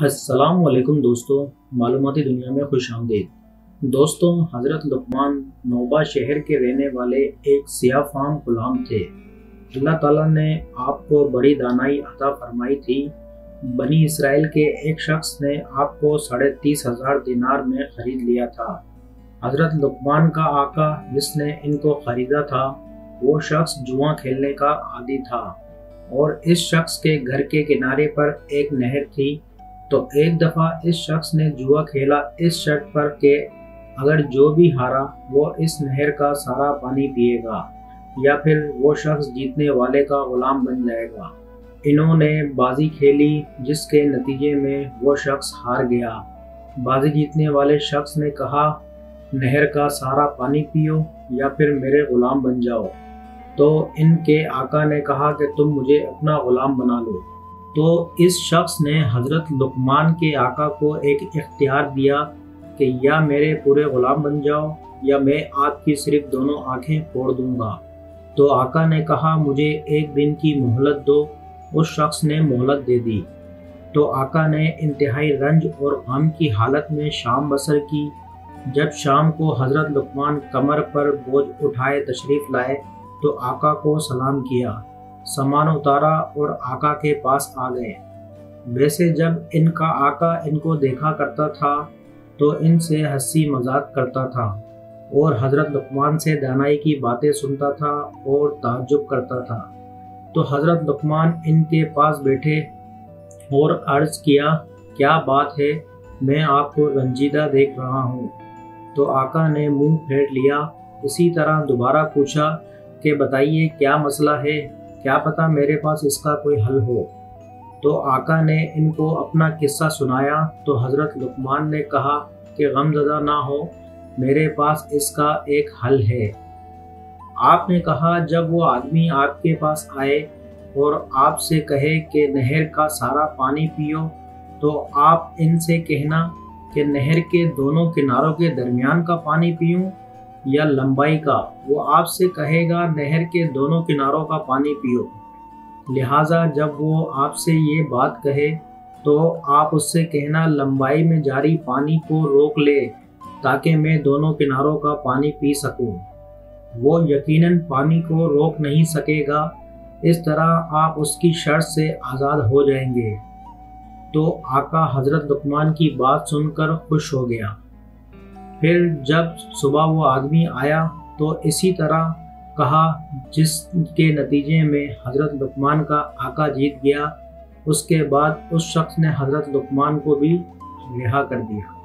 السلام علیکم دوستوں، معلوماتی دنیا میں خوش آمدید۔ دوستوں، حضرت لقمان نوبہ شہر کے رہنے والے ایک سیاہ فام غلام تھے۔ اللہ تعالیٰ نے آپ کو بڑی دانائی عطا فرمائی تھی۔ بنی اسرائیل کے ایک شخص نے آپ کو 30,500 دینار میں خرید لیا تھا۔ حضرت لقمان کا آقا جس نے ان کو خریدا تھا وہ شخص جوا کھیلنے کا عادی تھا، اور اس شخص کے گھر کے کنارے پر ایک نہر تھی۔ تو ایک دفعہ اس شخص نے جوا کھیلا اس شرط پر کہ اگر جو بھی ہارا وہ اس نہر کا سارا پانی پیے گا، یا پھر وہ شخص جیتنے والے کا غلام بن جائے گا۔ انہوں نے بازی کھیلی جس کے نتیجے میں وہ شخص ہار گیا۔ بازی جیتنے والے شخص نے کہا، نہر کا سارا پانی پیو یا پھر میرے غلام بن جاؤ۔ تو ان کے آقا نے کہا کہ تم مجھے اپنا غلام بنا لو۔ تو اس شخص نے حضرت لقمان کے آقا کو ایک اختیار دیا کہ یا میرے پورے غلام بن جاؤ یا میں آپ کی صرف دونوں آنکھیں پھوڑ دوں گا۔ تو آقا نے کہا مجھے ایک دن کی مہلت دو۔ اس شخص نے مہلت دے دی۔ تو آقا نے انتہائی رنج اور غم کی حالت میں شام بسر کی۔ جب شام کو حضرت لقمان کمر پر بوجھ اٹھائے تشریف لائے تو آقا کو سلام کیا، سامان اتارا اور آقا کے پاس آ گئے۔ ویسے جب ان کا آقا ان کو دیکھا کرتا تھا تو ان سے ہنسی مذاق کرتا تھا، اور حضرت لقمان سے دانائی کی باتیں سنتا تھا اور تعجب کرتا تھا۔ تو حضرت لقمان ان کے پاس بیٹھے اور عرض کیا، کیا بات ہے؟ میں آپ کو رنجیدہ دیکھ رہا ہوں۔ تو آقا نے منہ پھیر لیا۔ اسی طرح دوبارہ پوچھا کہ بتائیے کیا مسئلہ ہے، کیا پتہ میرے پاس اس کا کوئی حل ہو۔ تو آقا نے ان کو اپنا قصہ سنایا۔ تو حضرت لقمان نے کہا کہ غم زدہ نہ ہو، میرے پاس اس کا ایک حل ہے۔ آپ نے کہا جب وہ آدمی آپ کے پاس آئے اور آپ سے کہے کہ نہر کا سارا پانی پیو، تو آپ ان سے کہنا کہ نہر کے دونوں کناروں کے درمیان کا پانی پیوں یا لمبائی کا۔ وہ آپ سے کہے گا نہر کے دونوں کناروں کا پانی پیو۔ لہٰذا جب وہ آپ سے یہ بات کہے تو آپ اس سے کہنا لمبائی میں جاری پانی کو روک لے تاکہ میں دونوں کناروں کا پانی پی سکوں۔ وہ یقیناً پانی کو روک نہیں سکے گا۔ اس طرح آپ اس کی شرط سے آزاد ہو جائیں گے۔ تو آقا حضرت لقمان کی بات سن کر خوش ہو گیا۔ پھر جب صبح وہ آدمی آیا تو اسی طرح کہا، جس کے نتیجے میں حضرت لقمان کا آقا جیت گیا۔ اس کے بعد اس شخص نے حضرت لقمان کو بھی رہا کر دیا۔